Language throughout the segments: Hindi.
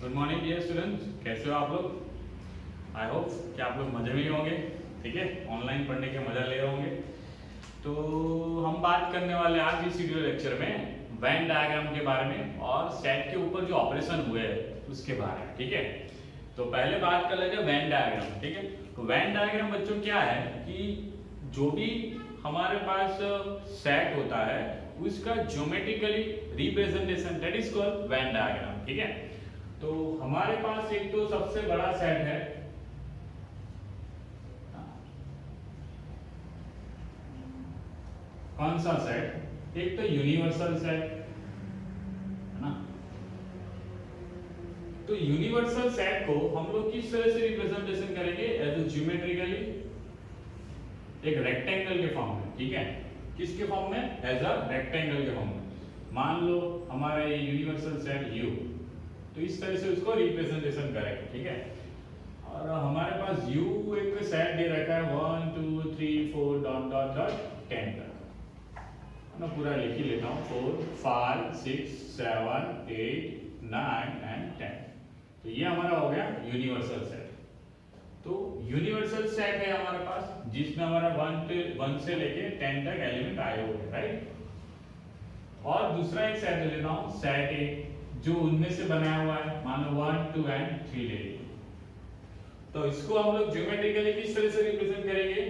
गुड मॉर्निंग डियर स्टूडेंट्स, कैसे हो आप लोग। आई होप कि आप लोग मजे में ही होंगे। ठीक है, ऑनलाइन पढ़ने के मजा ले रहे होंगे। तो हम बात करने वाले आज इस वीडियो लेक्चर में वेन डायग्राम के बारे में और सेट के ऊपर जो ऑपरेशन हुए हैं उसके बारे में। ठीक है, तो पहले बात कर लेते हैं वेन डायग्राम। ठीक है, तो वेन डायग्राम बच्चों क्या है कि जो भी हमारे पास सेट होता है उसका geometrically representation, that is called Venn diagram. ठीक है, तो हमारे पास एक तो सबसे बड़ा सेट है, कौन सा सेट, एक तो यूनिवर्सल सेट है ना। तो यूनिवर्सल सेट को हम लोग किस तरह से रिप्रेजेंटेशन करेंगे, एज ए ज्योमेट्रिकली एक रेक्टेंगल के फॉर्म में। ठीक है, किसके फॉर्म में, एज अ रेक्टेंगल के फॉर्म में। मान लो हमारा ये यूनिवर्सल सेट U, तो इस तरह से उसको रिप्रेजेंटेशन करेंगे। ठीक है, और हमारे पास U एक सेट दे रखा है 1 2 3 4 डॉट डॉट डॉट 10 तक। मैं पूरा लिख ही लेता हूँ 4 5 6 7 8 9 एंड 10। तो ये हमारा हो गया यूनिवर्सल सेट। तो यूनिवर्सल सेट है हमारे पास जिसमें हमारा 1 से लेके 10 तक एलिमेंट आए हुए हैं, राइट। और दूसरा एक सेट ले लेता हूँ सेट A, जो उनमें से बनाया हुआ है, मान लो 1 2 एंड 3 ले लीजिए। तो इसको हम लोग ज्योमेट्रिकली किस तरह से रिप्रेजेंट करेंगे,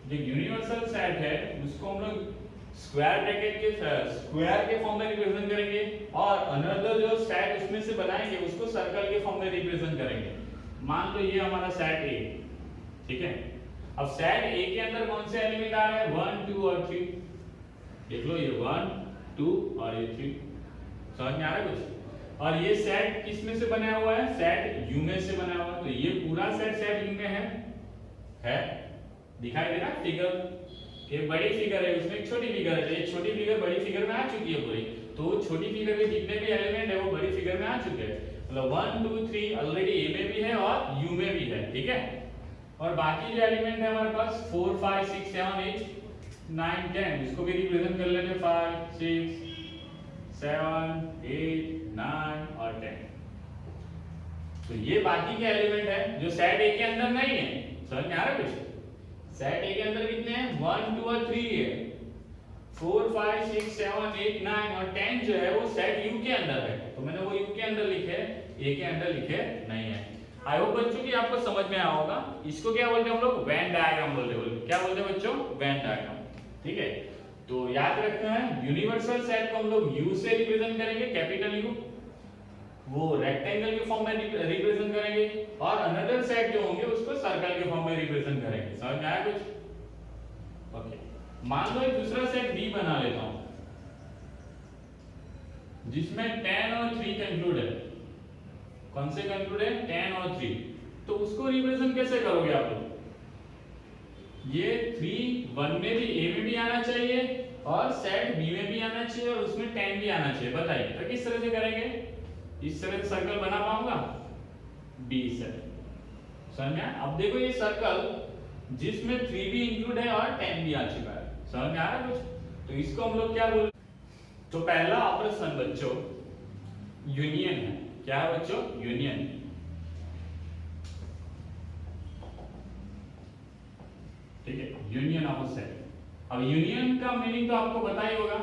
जो यूनिवर्सल सेट है उसको हम लोग स्क्वायर ब्रैकेट के स्क्वायर के फॉर्म में रिप्रेजेंट करेंगे, और अनदर जो सेट उसमें से बनाएंगे उसको सर्कल के फॉर्म में रिप्रेजेंट करेंगे। मान लो ये हमारा सेट A। ठीक है, अब सेट A के अंदर कौन से एलिमेंट आ रहे हैं, 1 2 और 3। देख लो ये 1 2 और ये 3, समझ में आ रहा है कुछ। और ये सेट किस में से बनाया हुआ है, सेट U में से बना हुआ है। तो ये पूरा सेट U में है दिखाई दे रहा है फिगर। ये बड़ी फिगर है, उसमें एक छोटी फिगर है, ये छोटी फिगर बड़ी फिगर में आ चुकी है पूरी। तो छोटी फिगर के जितने भी एलिमेंट है वो बड़ी फिगर में आ चुके हैं। मतलब 1 2 3 ऑलरेडी A में भी है और U में भी है। ठीक है, और बाकी जो एलिमेंट है हमारे पास 4 5 6 7 8 9 10, इसको भी रिप्रेजेंट कर लेते हैं 5 6 7 8 9 और 10। तो ये बाकी के एलिमेंट है जो सेट A के अंदर नहीं है। समझ में आ रहा है कुछ। सेट A के अंदर कितने हैं, 1 2 और 3 है। 4 5 6 7 8 9 और 10 जो है वो सेट U के अंदर है। तो मैंने वो U के अंदर लिखे, A के अंदर लिखे नहीं है। आई होप बच्चों की आपको समझ में आया होगा। इसको क्या बोलते हैं हम लोग, वेन डायग्राम बोलते हैं। क्या बोलते हैं बच्चों, वेन डायग्राम। ठीक है, तो याद रखना है यूनिवर्सल सेट को हम लोग U से रिप्रेजेंट करेंगे, कैपिटल U, वो रेक्टेंगल के फॉर्म में रिप्रेजेंट करेंगे, और अनदर सेट जो होंगे उसको सर्कल के फॉर्म में रिप्रेजेंट करेंगे। समझ में आया कुछ। ओके, मान लो एक दूसरा सेट B बना लेता हूं जिसमें 10 और 3 कंक्लूड है। कौन से कंक्लूड है, 10 और 3। तो उसको रिप्रेजेंट कैसे करोगे आप लोग, ये 3 1 में भी, A में भी आना चाहिए, और सेट B में भी आना चाहिए, और उसमें 10 भी आना चाहिए। बताइए तो किस तरह से करेंगे, इस तरह से सर्कल बना पाऊंगा, B से। समझ में आया। अब देखो ये सर्कल जिसमें 3 भी इंक्लूड है और 10 भी आ चुका है। समझ में आ रहा है कुछ। तो इसको हम लोग क्या बोलते, तो पहला ऑपरेशन बच्चों यूनियन है। क्या है बच्चों, यूनियन। ठीक है, यूनियन ऑफ सेट। अब यूनियन का मीनिंग तो आपको पता ही होगा,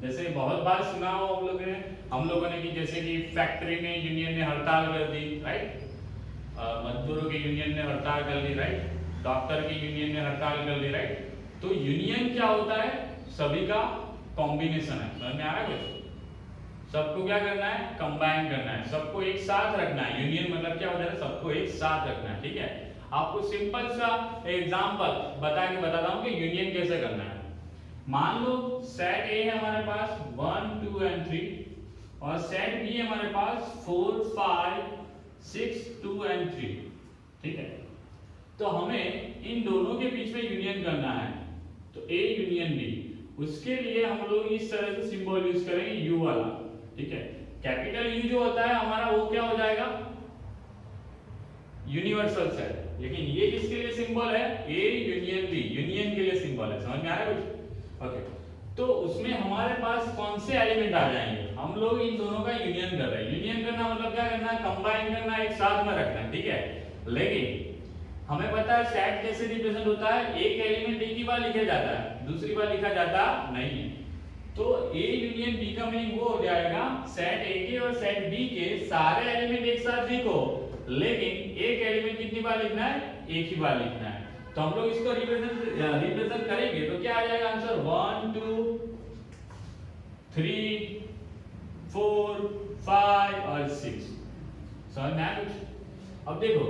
जैसे बहुत बार सुना हो हम लोगों ने कि जैसे कि फैक्ट्री में यूनियन ने हड़ताल कर दी, राइट। मजदूरों के यूनियन ने हड़ताल कर दी, राइट। डॉक्टर की यूनियन ने हड़ताल कर दी, राइट। तो यूनियन क्या होता है, सभी का कॉम्बिनेशन है। समझ में आ रहा है कुछ। सबको क्या करना है, कंबाइन करना है, सबको एक साथ रखना है। यूनियन मतलब क्या होता है, सबको एक साथ रखना है। ठीक है, आपको सिंपल सा एग्जांपल बताता हूं कि यूनियन कैसे करना है। मान लो सेट A है हमारे पास 1 2 एंड 3, और सेट B है हमारे पास 4 5 6 2 एंड 3। ठीक है, तो हमें इन दोनों के बीच में यूनियन करना है। तो A यूनियन B, उसके लिए हम लोग इस तरह से सिंबल यूज करेंगे, U वाला। ठीक है, कैपिटल U जो होता है हमारा वो क्या हो जाएगा, यूनिवर्सल सेट। लेकिन ये किसके लिए सिंबल है, A यूनियन B, यूनियन के लिए सिंबल है। समझ में आ रहा है कुछ। ओके, तो उसमें हमारे पास कौन से एलिमेंट आ जाएंगे, हम लोग इन दोनों का यूनियन कर रहे हैं। यूनियन करना मतलब क्या करना है, कंबाइन करना, एक साथ में रखना, ठीक है। लेकिन हमें पता है सेट कैसे रिप्रेजेंट होता है, एक एलिमेंट एक ही बार लिखा जाता है, दूसरी बार लिखा जाता नहीं है। तो ए यूनियन बी का मीनिंग वो हो जाएगा सेट ए के और सेट बी के सारे एलिमेंट एक साथ लिखो, लेकिन एक एलिमेंट कितनी बार लिखना है, एक ही बार लिखना है। तो हम लोग इसको रिप्रेजेंट करेंगे तो क्या आ जाएगा आंसर, 1 2 3 4 5 और 6। समझ में आया कुछ? अब देखो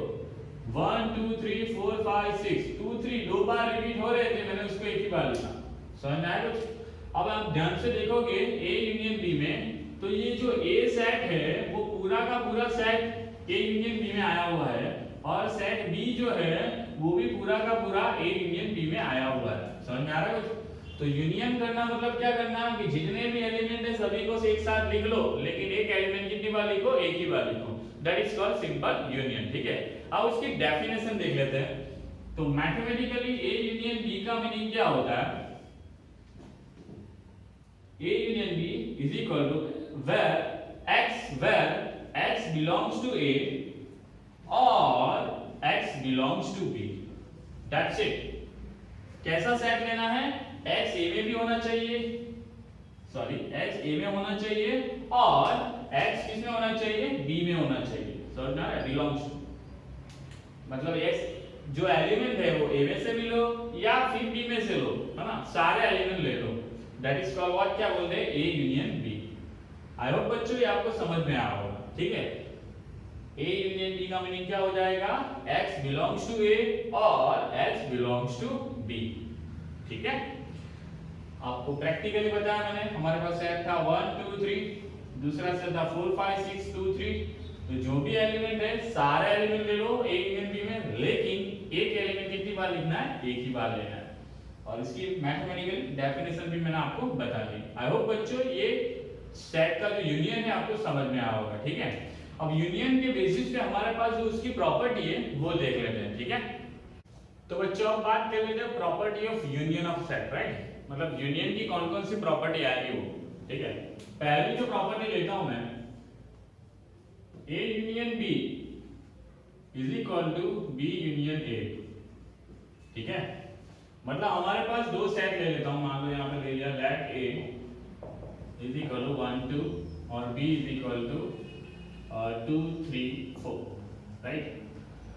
1 2 3 4 5 6 2 3 दो बार रिपीट हो रहे थे, मैंने उसको एक ही बार लिखा। समझ में आया कुछ? अब आप ध्यान से देखोगे ए यूनियन बी में, तो ये जो ए सेट है वो पूरा का पूरा सेट ए यूनियन बी में आया हुआ है, और सेट बी जो है वो भी पूरा का पूरा ए यूनियन बी में आया हुआ है। समझ में आ रहा है कुछ? तो यूनियन करना मतलब क्या करना कि जितने भी एलिमेंट है सभी को एक साथ लिख लो, लेकिन एक एलिमेंट कितनी बार लिखो, एक ही बार लिखो। That is called simple union, ठीक है। अब उसकी डेफिनेशन देख लेते हैं। तो मैथमेटिकली ए यूनियन बी का मीनिंग क्या होता है, A union B is equal to where x belongs to A or x belongs to B. That's it. कैसा सेट लेना है, x A में भी होना चाहिए, x A में होना चाहिए और x किस में होना चाहिए, B में होना चाहिए। समझ में आ रहा है, belongs to मतलब x जो एलिमेंट है वो A में से भी लो या फिर B में से लो, है ना, सारे एलिमेंट ले लो। That is called what, क्या बोलते हैं, A union B। I hope बच्चों ये आपको समझ में आया होगा, ठीक है। A यूनियन B का मीनिंग क्या हो जाएगा, x belongs to A और x belongs to B, ठीक है। आपको प्रैक्टिकली बताया मैंने, हमारे पास सेट था 1 2 3, दूसरा सेट था 4 5 6 2 3। तो जो भी एलिमेंट है सारे एलिमेंट ले लो A यूनियन B में, लेकिन एक एलिमेंट कितनी बार लिखना है, एक ही बार लेना है। और इसकी मैथमेटिकल डेफिनेशन भी मैंने आपको बता दी। आई होप बच्चों ये सेट का जो यूनियन है आपको समझ में आया होगा, ठीक है। अब यूनियन के बेसिस पे हमारे पास जो उसकी प्रॉपर्टी है वो देख लेते हैं, ठीक है। तो बच्चों अब बात कर लेते हैं property of union of set, right. मतलब यूनियन की कौन कौन सी प्रॉपर्टी आएगी वो, ठीक है। पहली जो प्रॉपर्टी लेता हूं मैं, A union B is equal to B union A, ठीक है। मतलब हमारे पास दो सेट ले लेता हूं, मान लो यहाँ पे ले लिया let A is equal to 1 2 और B is equal to 2 3 4, right.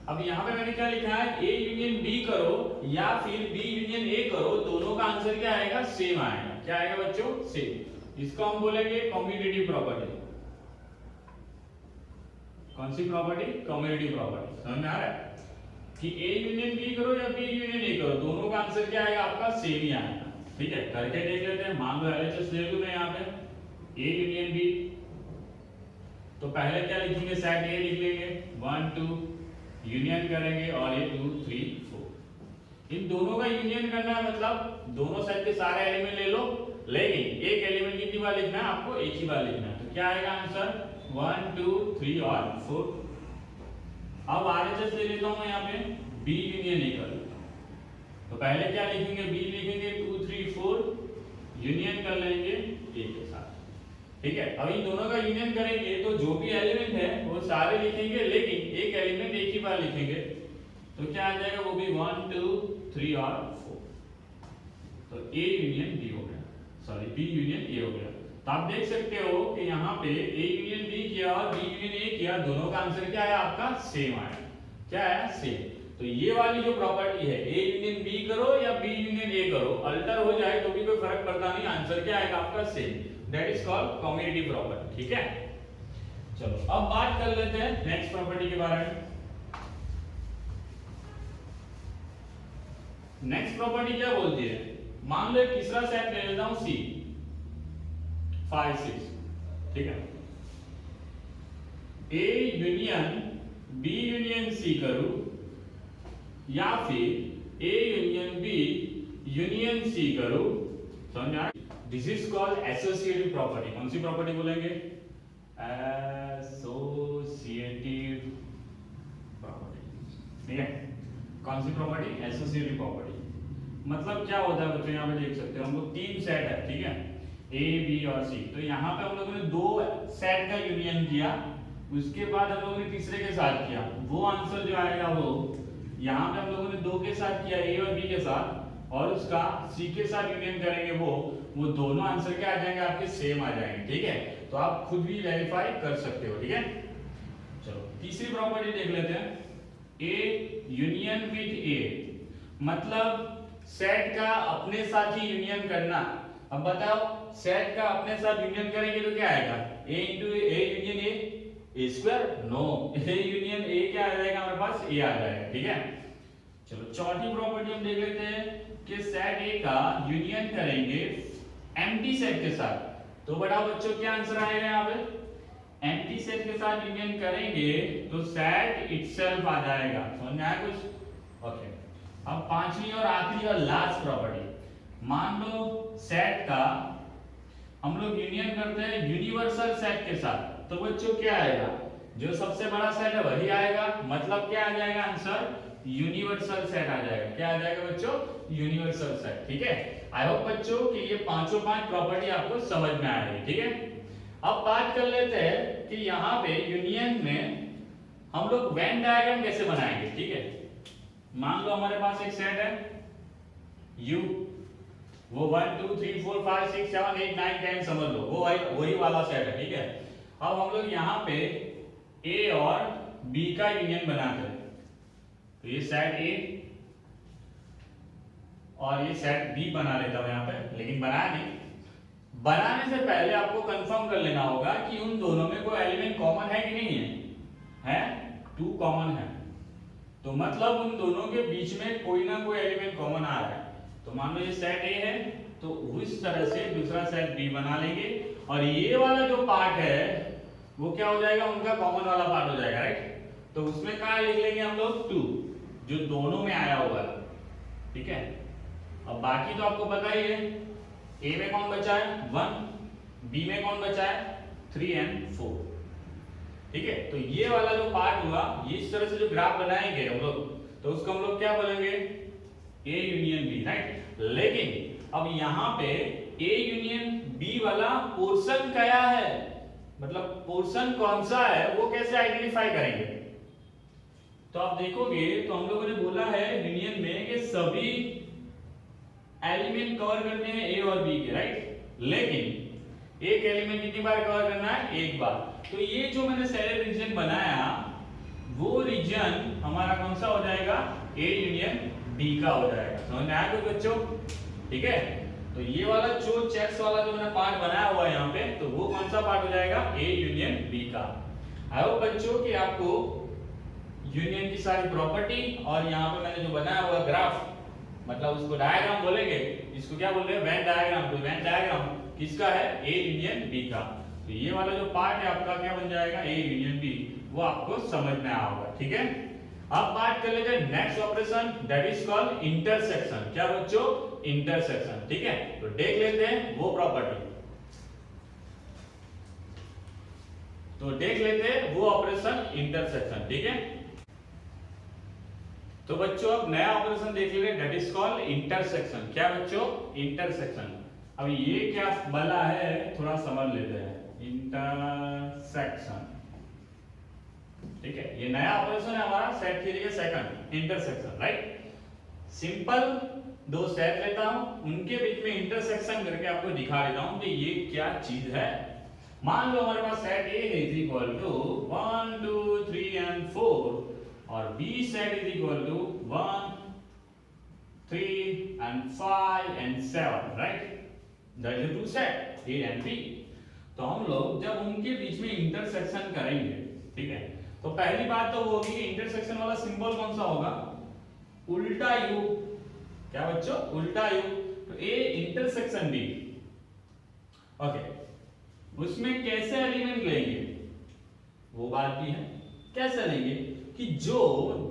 अब यहाँ पे मैंने क्या लिखा है, ए यूनियन बी करो या फिर बी यूनियन ए करो, दोनों का आंसर क्या आएगा, सेम आएगा। क्या आएगा बच्चों, सेम। इसको हम बोलेंगे कम्यूटेटिव प्रॉपर्टी। कौन सी प्रॉपर्टी, कम्यूटेटिव प्रॉपर्टी। समझ में आ रहा है कि ए यूनियन बी करो या बी यूनियन ए करो, दोनों का आंसर क्या आएगा, आपका सेम ही आएगा, ठीक है। करके देख लेते हैं। मान लो एलएचएस ले लूं मैं यहाँ पे ए यूनियन बी, तो पहले क्या लिखेंगे, सेट ए लिख लेंगे 1 2, यूनियन करेंगे और ये 2 3 4। इन दोनों का यूनियन करना है, मतलब दोनों सेट के सारे एलिमेंट ले लो, लेकिन एक एलिमेंट कितनी बार लिखना है, आपको एक ही बार लिखना है। तो क्या आएगा आंसर, 1 2 3 और 4। अब आरएचएस ले लेता हूं मैं यहाँ पे बी यूनियन ए कर, तो पहले क्या लिखेंगे, बी लिखेंगे 2 3 4, यूनियन कर लेंगे ए के साथ, ठीक है। अब इन दोनों का यूनियन करेंगे तो जो भी एलिमेंट है वो सारे लिखेंगे, लेकिन एक एलिमेंट एक ही बार लिखेंगे। तो क्या आ जाएगा, वो भी 1 2 3 और 4। तो ए यूनियन बी हो गया, सॉरी बी यूनियन ए हो गया। तो आप देख सकते हो कि यहाँ पे ए यूनियन बी किया और बी यूनियन ए किया, दोनों का आंसर क्या आया, आपका सेम आया। क्या आया, सेम। तो ये वाली जो प्रॉपर्टी है, ए यूनियन बी करो या बी यूनियन ए करो, अल्टर हो जाए तो भी कोई फर्क पड़ता नहीं, आंसर क्या आएगा आपका, same. That is called commutative property, ठीक है। चलो अब बात कर लेते हैं नेक्स्ट प्रॉपर्टी के बारे में। नेक्स्ट प्रॉपर्टी क्या बोलती है, मान लो एक तीसरा सेट ले लेता हूं सी 5 6, ठीक है। A union B union C करूं या फिर A union B union C करूं, समझ में आ रहा है। This is called associative property. कौन सी प्रॉपर्टी बोलेंगे, एसोसिएटिव प्रॉपर्टी, ठीक है। कौन सी प्रॉपर्टी, एसोसिएटिव प्रॉपर्टी। मतलब क्या होता है बच्चों, यहाँ पे देख सकते हो हम लोग तीन सेट है, ठीक है, ए बी और सी। तो यहाँ पे हम लोगों ने दो सेट का यूनियन किया, उसके बाद हम लोगों ने तीसरे के साथ किया, वो आंसर जो आएगा वो यहाँ पे हम लोगों ने दो के साथ किया, ए और बी के साथ, और उसका सी के साथ यूनियन करेंगे वो दोनों आंसर क्या आ जाएंगे आपके, सेम आ जाएंगे, ठीक है। तो आप खुद भी वेरीफाई कर सकते हो, ठीक है। चलो तीसरी प्रॉपर्टी देख लेते हैं, ए यूनियन विद ए, मतलब सेट का अपने साथ ही यूनियन करना। अब बताओ सेट का अपने साथ यूनियन करेंगे तो क्या आएगा, A into A union A square, no, A union A क्या आ जाएगा हमारे पास, ए आ जाएगा, ठीक है। चलो चौथी प्रॉपर्टी हम देख लेते हैं कि सेट ए का यूनियन करेंगे एम्प्टी सेट के साथ, तो बताओ बच्चों क्या आंसर आएगा यहाँ पे, एम्प्टी सेट के साथ यूनियन करेंगे तो सेट इटसेल्फ आ जाएगा, समझ में आया कुछ? ओके, अब पांचवी और आखिरी और लास्ट प्रॉपर्टी, मान लो सेट का हम लोग यूनियन करते हैं यूनिवर्सल सेट के साथ, तो बच्चों क्या आएगा, जो सबसे बड़ा सेट है वही आएगा, मतलब क्या आ जाएगा आंसर, यूनिवर्सल सेट आ जाएगा। क्या आ जाएगा बच्चों, यूनिवर्सल सेट, ठीक है। आई होप बच्चों कि ये पांचों पांच प्रॉपर्टी आपको समझ में आ रही है, ठीक है। अब बात कर लेते हैं कि यहाँ पे यूनियन में हम लोग वेन डायग्राम कैसे बनाएंगे, ठीक है। मान लो हमारे पास एक सेट है U, वो 1 2 3 4 5 6 7 8 9 10 समझ लो, वो वही वाला सेट है, ठीक है। अब हम लोग यहाँ पे A और B का यूनियन बनाते हैं, तो ये सेट A और ये सेट B बना लेता हूं यहाँ पे, लेकिन बनाया नहीं। बनाने से पहले आपको कंफर्म कर लेना होगा कि उन दोनों में कोई एलिमेंट कॉमन है कि नहीं है, 2 कॉमन है, तो मतलब उन दोनों के बीच में कोई ना कोई एलिमेंट कॉमन आ रहा है। तो मान लो ये सेट A है, तो उस तरह से दूसरा सेट B बना लेंगे, और ये वाला जो पार्ट है वो क्या हो जाएगा, उनका कॉमन वाला पार्ट हो जाएगा, राइट। तो उसमें क्या लिख लेंगे हम लोग 2, जो दोनों में आया हुआ है, ठीक है। अब बाकी तो आपको पता ही है, ए में कौन बचा है 1, बी में कौन बचा है 3 और 4, ठीक है। तो ये वाला जो पार्ट हुआ, ये इस तरह से जो ग्राफ बनाएंगे हम लोग, तो उसको हम लोग क्या बोलेंगे, ए यूनियन बी, राइट। लेकिन अब यहाँ पे ए यूनियन बी वाला पोर्शन क्या है, मतलब पोर्शन कौन सा है, वो कैसे आइडेंटिफाई करेंगे। तो आप देखोगे तो हम लोगों ने बोला है यूनियन में कि सभी एलिमेंट कवर करने हैं ए और बी के, राइट। लेकिन एक एलिमेंट कितनी बार कवर करना है, एक बार। तो ये जो मैंने सेलर रीजन बनाया, वो रीजन हमारा कौन सा हो जाएगा, ए यूनियन बी का हो जाएगा। समझ में आया कुछ बच्चों, ठीक है। तो ये वाला जो चेक्स वाला जो मैंने पार्ट बनाया हुआ है यहाँ पे, तो वो कौन सा पार्ट हो जाएगा, ए यूनियन बी का। आई होप बच्चों कि आपको यूनियन की सारी प्रॉपर्टी और यहाँ पे मैंने जो बनाया हुआ ग्राफ, मतलब उसको डायग्राम बोलेंगे, इसको क्या बोल रहे हैं, वेन डायग्राम। तो वेन डायग्राम किसका है, ए यूनियन बी का। तो ये वाला जो पार्ट है आपका क्या बन जाएगा, ए यूनियन बी, वो आपको समझ में आया होगा, ठीक है। अब बात कर लेते हैं next operation, that is called intersection. क्या बच्चों, इंटरसेक्शन, ठीक है। तो देख लेते हैं वो प्रॉपर्टी, तो देख लेते हैं वो ऑपरेशन इंटरसेक्शन, ठीक है। तो बच्चों अब नया ऑपरेशन देख लेंगे, दैट इज कॉल्ड इंटरसेक्शन। क्या बच्चों, इंटरसेक्शन। अब ये क्या बना है थोड़ा समझ लेते हैं, इंटरसेक्शन, ठीक है। ये नया ऑपरेशन है हमारा सेट के लिए, सेकंड इंटरसेक्शन, राइट। सिंपल दो सेट लेता हूं, उनके बीच में इंटरसेक्शन करके आपको दिखा देता हूं कि ये क्या चीज है। मान लो हमारे पास set A is equal to 1 2 3 और 4, और B set is equal to 1 3 and 5 and 7, right? That is the two set A and B. तो हम लोग जब उनके बीच में इंटरसेक्शन करेंगे, ठीक है, तो पहली बात तो वो होगी कि इंटरसेक्शन वाला सिंबल कौन सा होगा, उल्टा U। क्या बच्चों, उल्टा U। तो A इंटरसेक्शन B, ओके। उसमें कैसे एलिमेंट लेंगे, वो बात भी है, कैसे लेंगे कि जो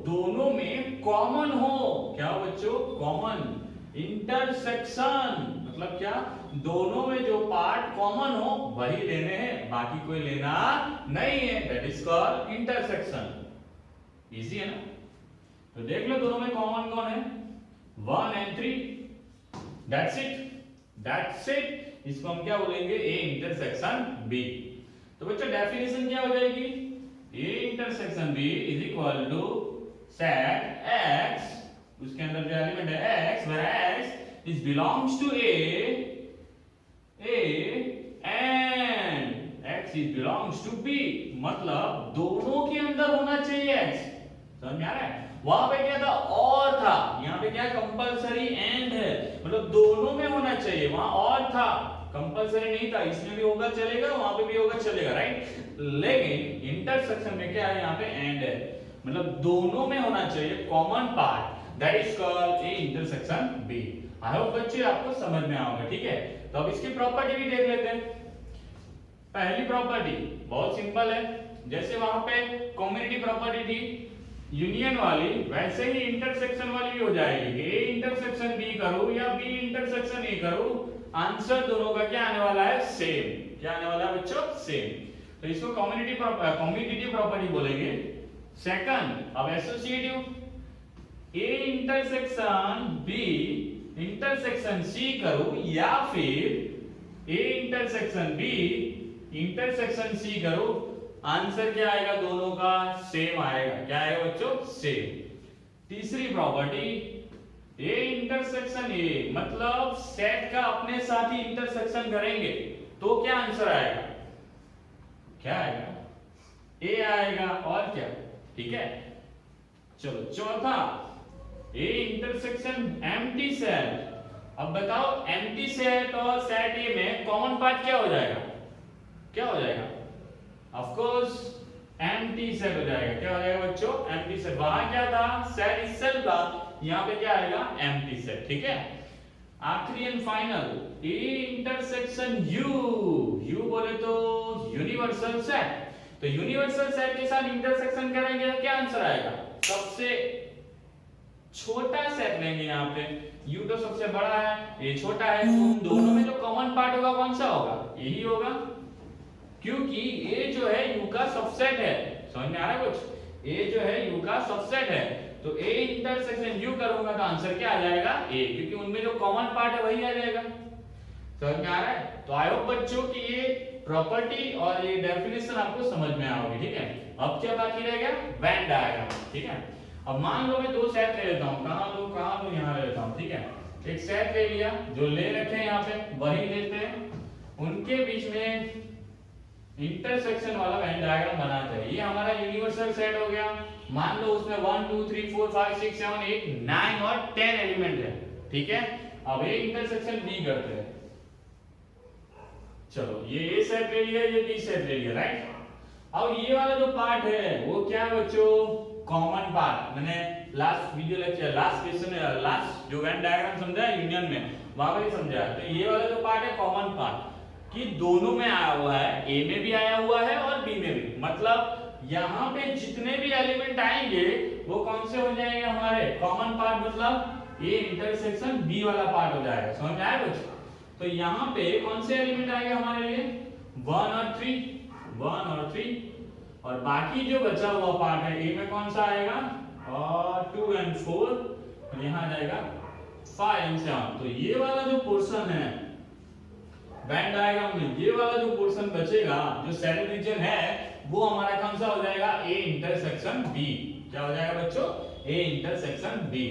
दोनों में कॉमन हो। क्या बच्चों, कॉमन। इंटरसेक्शन मतलब क्या, दोनों में जो पार्ट कॉमन हो वही लेने हैं, बाकी कोई लेना नहीं है, that is called intersection. Easy है ना। तो देख लो दोनों में कॉमन कौन है, 1 और 3, दैट्स इट इसको हम क्या बोलेंगे ए इंटरसेक्शन बी। तो बच्चों डेफिनेशन क्या हो जाएगी, A intersection B is equal to set X, उसके अंदर जो एलिमेंट है X, where X is belongs to A and X is belongs to B, मतलब दोनों के अंदर होना चाहिए एक्स। समझ में आ रहा है? वहां पे क्या था और था, यहाँ पे क्या कंपलसरी एंड है, मतलब दोनों में होना चाहिए, वहां और था कंपलसरी नहीं था, इसमें भी होगा चलेगा वहां पे भी होगा चलेगा, राइट। लेकिन इंटरसेक्शन में क्या है, यहाँ पे एंड है, मतलब दोनों में होना चाहिए common part, that is called A intersection B. I hope बच्चे आपको समझ में आओगे, ठीक है। तो अब इसकी प्रॉपर्टी भी देख लेते हैं। पहली प्रॉपर्टी बहुत सिंपल है, जैसे वहां पे कम्युनिटी प्रॉपर्टी थी यूनियन वाली, वैसे ही इंटरसेक्शन वाली भी हो जाएगी। ए इंटरसेक्शन बी करूं या बी इंटरसेक्शन ए करूं, आंसर दोनों का क्या आने वाला है, सेम। क्या आने वाला है बच्चों, सेम। तो इसको कम्युनिटी प्रॉपर्टी बोलेंगे। सेकंड, अब associative, A intersection B intersection C करूं या फिर A intersection B intersection C करूं, आंसर क्या आएगा, दोनों का सेम आएगा। क्या आएगा बच्चों, सेम। तीसरी प्रॉपर्टी, ए इंटरसेक्शन ए, मतलब सेट का अपने साथ ही इंटरसेक्शन करेंगे तो क्या आंसर आएगा, क्या आएगा, ए आएगा, और क्या, ठीक है। चलो चौथा, ए इंटरसेक्शन एम्प्टी सेट। अब बताओ एम्प्टी सेट और सेट ए में कॉमन पार्ट क्या हो जाएगा, क्या हो जाएगा, ऑफ कोर्स एम्प्टी सेट हो जाएगा। क्या हो जाएगा बच्चों, एम्प्टी सेट। वहां क्या था, सेट इटसेल्फ था, यहां पे क्या आएगा, एम्प्टी सेट, ठीक है। आखिरी and final, A intersection you बोले तो यूनिवर्सल सेट। तो यूनिवर्सल सेट के साथ इंटरसेक्शन करेंगे तो क्या आंसर आएगा, सबसे छोटा सेट लेंगे। यहाँ पे यू तो सबसे बड़ा है, ये छोटा है, तो उन दोनों में जो कॉमन पार्ट होगा कौन सा होगा, यही होगा, क्योंकि ए जो है यू का सबसेट है। समझ में आ रहा है कुछ, ए जो है यू का सबसेट है, तो ए इंटरसेक्शन यू करूंगा तो आंसर क्या आ जाएगा, ए, क्योंकि उनमें जो कॉमन पार्ट है वही आ जाएगा। समझ में आ रहा है? तो आई होप बच्चों की ये प्रॉपर्टी और ये डेफिनेशन आपको समझ में आओगी, ठीक है। अब क्या बाकी रह गया, वेन डायग्राम, ठीक है। अब मान लो मैं दो सेट ले लेता हूं, कहां लो यहां ले लेता हूं, ठीक है। एक सेट ले लिया, जो ले रखे हैं यहां पे वही लेते हैं, उनके बीच में इंटरसेक्शन वाला वेन डायग्राम बनाना चाहिए। ये हमारा यूनिवर्सल सेट हो गया। मान लो उसमें 1 2 3 4 5 6 7 8 9 और 10 एलिमेंट है, ठीक है। अब ये इंटरसेक्शन बी करते हैं। चलो ये ए सेट ले लिया, ये बी सेट ले लिया, राइट। अब ये वाला जो पार्ट है वो क्या है बच्चों, कॉमन पार्ट। मैंने last video lecture, last question में, लास्ट जो वेन डायग्राम समझा यूनियन में, वहां पर ही समझाया। तो ये वाला जो पार्ट है कॉमन पार्ट, कि दोनों में आया हुआ है, ए में भी आया हुआ है और बी में भी, मतलब यहाँ पे जितने भी एलिमेंट आएंगे वो कौन से हो जाएंगे हमारे, कॉमन पार्ट, मतलब ए इंटरसेक्शन बी वाला पार्ट हो जाएगा। समझ में आया कुछ? तो यहाँ पे कौन से एलिमेंट आएंगे हमारे लिए, 1 और 3, और बाकी जो बचा हुआ पार्ट है ए में कौन सा आएगा, और 2 और 4, यहाँ जाएगा 5 और 7। तो ये वाला जो पोर्शन है वेन डायग्राम में, ये वाला जो पोर्शन बचेगा जो सैडल रीजन है, वो हमारा कौन सा हो जाएगा, ए इंटरसेक्शन बी। क्या हो जाएगा बच्चों, ए इंटरसेक्शन बी।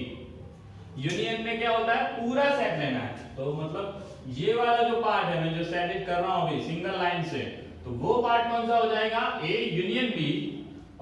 यूनियन में क्या होता है, पूरा सेट लेना है, तो मतलब ये वाला जो पार्ट है मैं जो सेट कर रहा हूं अभी सिंगल लाइन से, तो वो पार्ट कौन सा हो जाएगा, ए यूनियन बी।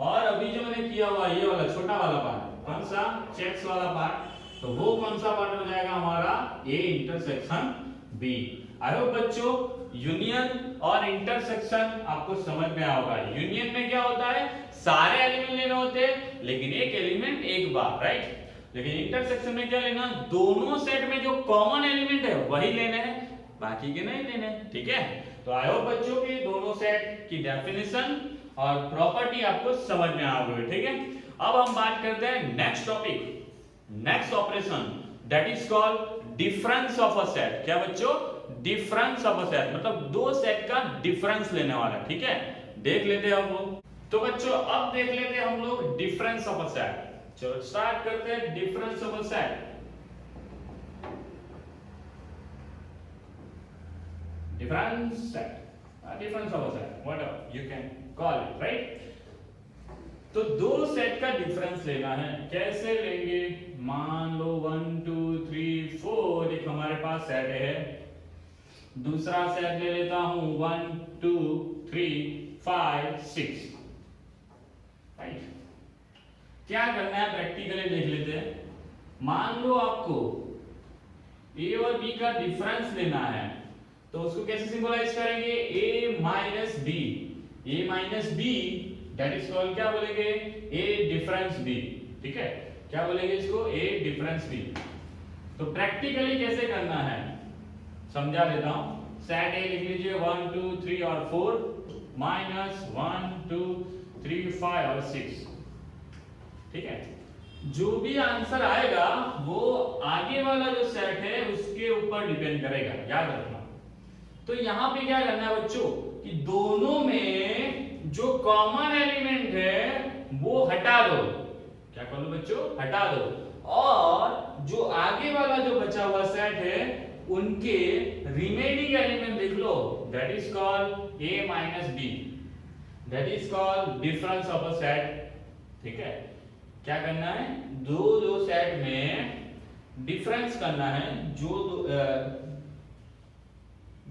और अभी जो मैंने किया हुआ ये वाला छोटा वाला पार्ट कौन सा, चेक्स वाला पार्ट, तो वो कौन सा पार्ट हो जाएगा हमारा, A intersection B. I hope बच्चों यूनियन और इंटरसेक्शन आपको समझ में आएगा। यूनियन में क्या होता है, सारे एलिमेंट लेने होते हैं लेकिन एक एलिमेंट एक बार, राइट। लेकिन इंटरसेक्शन में क्या लेना, दोनों सेट में जो कॉमन एलिमेंट है वही लेने हैं, बाकी के नहीं लेने, ठीक है। तो आई होप बच्चों की दोनों सेट की डेफिनेशन और प्रॉपर्टी आपको समझ में आ गई, ठीक है। अब हम बात करते हैं next topic, next operation, that is called difference of a set. क्या बच्चों, डिफरेंस ऑफ अ सेट, मतलब दो सेट का डिफरेंस लेने वाला, ठीक है। देख लेते हैं हम लोग। तो बच्चों अब देख लेते हैं हम लोग डिफरेंस ऑफ अ सेट। चलो स्टार्ट करते हैं difference of a set. difference set, difference of a set, whatever you can call it, right? तो दो सेट का डिफरेंस लेना है, कैसे लेंगे? मान लो 1 2 3 4 एक हमारे पास सेट है, दूसरा सेट ले लेता हूं 1 2 3 5 6, राइट? क्या करना है प्रैक्टिकली देख लेते हैं। मान लो आपको ए और बी का डिफरेंस लेना है, तो उसको कैसे सिंबलाइज करेंगे? a minus B, a minus B that is called, क्या बोलेंगे? a डिफरेंस b, ठीक है? क्या बोलेंगे इसको? a difference b। तो प्रैक्टिकली कैसे करना है समझा देता हूं। सेट a लिख लीजिए 1 2 3 और 4 माइनस 1 2 3 5 और 6, ठीक है? जो भी आंसर आएगा वो आगे वाला जो सेट है उसके ऊपर डिपेंड करेगा, याद रखना। तो यहां पे क्या करना है बच्चों कि दोनों में जो कॉमन एलिमेंट है वो हटा दो। क्या कर लो बच्चों? हटा दो। और जो आगे वाला जो बचा हुआ सेट है उनके रिमेनिंग एलिमेंट लिख लो, that is called a minus b, that is called difference of a set, ठीक है? क्या करना है? दो सेट में डिफरेंस करना है,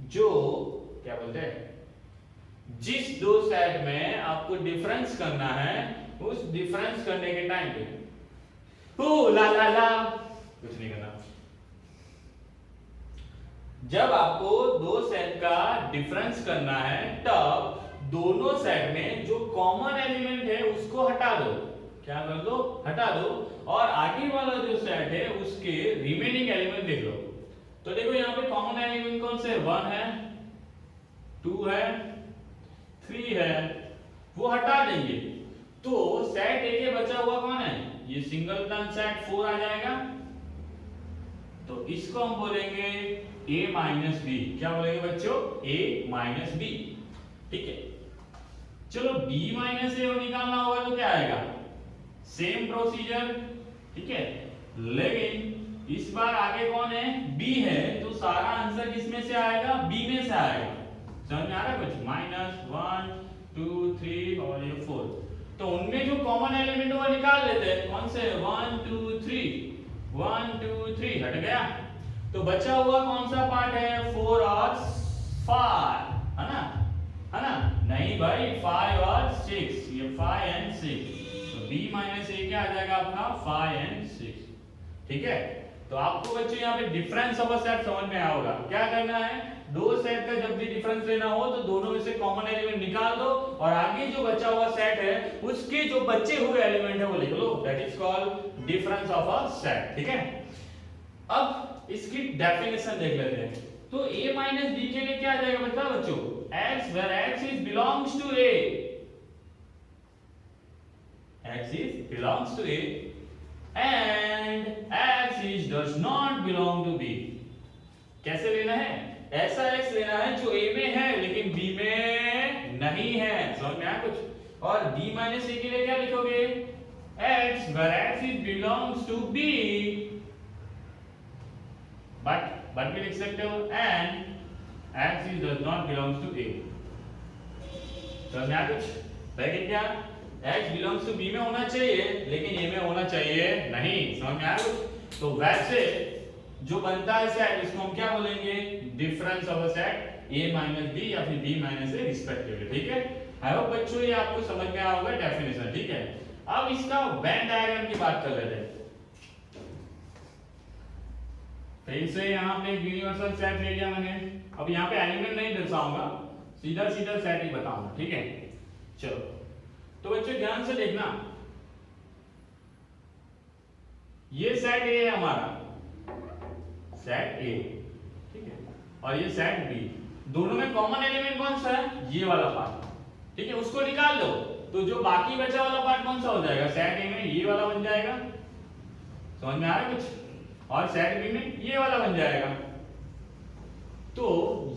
जो क्या बोलते हैं, जिस दो सेट में आपको डिफरेंस करना है उस डिफरेंस करने के टाइम पे ला कुछ नहीं करना। जब आपको दो सेट का डिफरेंस करना है तब दोनों सेट में जो कॉमन एलिमेंट है उसको हटा दो। क्या कर दो? हटा दो। और आगे वाला जो सेट है उसके रिमेनिंग एलिमेंट देख लो। तो देखो यहाँ पे कॉमन एलिमेंट कौन से? 1 है, 2 है, 3 है, वो हटा देंगे। तो सेट ए के बचा हुआ कौन है? ये सिंगलटन सेट 4 आ जाएगा। तो इसको हम बोलेंगे a माइनस बी। क्या बोलेंगे बच्चों? a माइनस बी, ठीक है? चलो b माइनस ए निकालना होगा तो क्या आएगा? सेम प्रोसीजर, ठीक है? लेकिन इस बार आगे कौन है? b है, तो सारा आंसर किसमें से आएगा? b में से आएगा। समझ में आ रहा है कुछ? माइनस 1 2 3 और ये 4, तो उनमें जो कॉमन एलिमेंट वो निकाल लेते हैं। कौन से? 1 2 3, 1 2 3 हट गया। तो बचा हुआ कौन सा पार्ट है? 4 और 5, है ना? है ना? नहीं भाई, 5 और 6, ये 5 एंड 6, तो b माइनस ए क्या आ जाएगा अपना? 5 एंड 6, ठीक है? तो आपको बच्चों यहाँ पे डिफरेंस ऑफ अ सेट समझ में आया होगा। क्या करना है? दो सेट का जब भी डिफरेंस लेना हो तो दोनों में से कॉमन एलिमेंट निकाल दो और आगे जो बचा हुआ सेट है उसके जो बचे हुए एलिमेंट है वो लिख लो, that is called difference of a set, ठीक है? अब इसकी डेफिनेशन देख लेते हैं। तो a माइनस b के लिए क्या आ जाएगा बता बच्चों? x where x is belongs to a, x is belongs to a and x is does not belong to b। कैसे लेना है? ऐसा x लेना है जो a में है लेकिन b में नहीं है। समझ में आया कुछ? और b माइनस a के लिए क्या लिखोगे? x where x is belongs to b, but भी लिख सकते हो and x is does not belongs to a। समझ में आया कुछ? लेकिन क्या x belongs to b में होना चाहिए लेकिन a में होना चाहिए नहीं। समझ में आया कुछ? तो वैसे जो बनता है सेट इसको हम क्या बोलेंगे? Difference of a set a minus b या फिर b माइनस a रिस्पेक्टिवली, ठीक है? आई होप बच्चों ये आपको समझ में आया होगा डेफिनेशन, ठीक है? अब इसका वेन डायग्राम की बात कर लेते हैं। फिर से यहाँ पे यूनिवर्सल सेट ले लिया मैंने। अब यहाँ पे एलिमेंट नहीं दर्शाऊंगा, सीधा सीधा सेट ही बताऊंगा, ठीक है? चलो तो बच्चों ध्यान से देखना, ये सेट ए है हमारा, सेट ए, ठीक है? और ये सेट बी, दोनों में कॉमन एलिमेंट कौन सा है? ये वाला पार्ट, ठीक है? उसको निकाल दो तो जो बाकी बचा वाला पार्ट कौन सा हो जाएगा? सेट ए में ये वाला बन जाएगा। समझ में आ रहा है कुछ? और सेट बी में ये वाला बन जाएगा। तो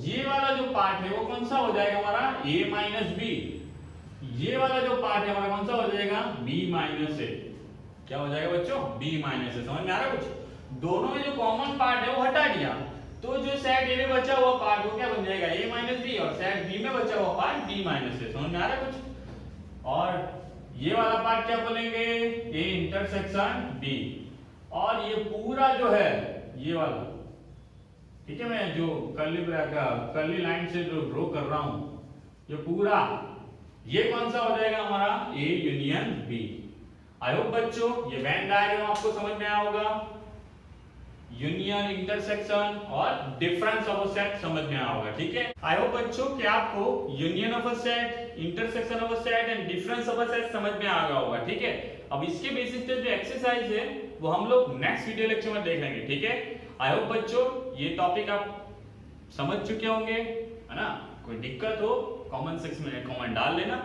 ये वाला जो पार्ट है वो कौन सा हो जाएगा हमारा? a minus B. ये वाला जो पार्ट है हमारा कौन सा हो जाएगा? b माइनस ए। क्या हो जाएगा बच्चों? b माइनस ए। समझ में आ रहा है कुछ? दोनों में जो कॉमन पार्ट है वो हटा दिया तो जो सेट ए में बचा हुआ पार्ट वो क्या बन जाएगा a माइनस बी, और सेट बी में बचा हुआ पार्ट b माइनस ए। समझ में आ रहा है कुछ? और ये वाला पार्ट क्या बोलेंगे, a इंटरसेक्शन b, और ये पूरा जो है ये वाला, ठीक है, मैं जो कर्ली लाइन से जो ड्रॉ कर रहा हूं, ये पूरा ये कौन सा हो जाएगा हमारा a union b। I hope बच्चों ये वेन डायग्राम आपको समझ में आया होगा, यूनियन, इंटरसेक्शन और डिफरेंस ऑफ अ सेट समझ में आया होगा। ठीक है, आई होप बच्चों कि आपको union of a set, intersection of a set and difference of a set समझ में आ गया होगा। ठीक है, अब इसके बेसिस पे जो एक्सरसाइज है वो हम लोग नेक्स्ट वीडियो लेक्चर में देख लेंगे। ठीक है, आई होप बच्चों ये टॉपिक आप समझ चुके होंगे, है ना? कोई दिक्कत हो कमेंट सेक्शन में कमेंट डाल लेना,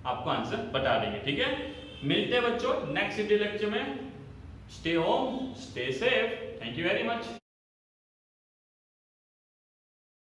आपको आंसर बता देंगे। ठीक है, मिलते हैं बच्चों नेक्स्ट वीडियो लेक्चर में। Stay home, stay safe, thank you very much.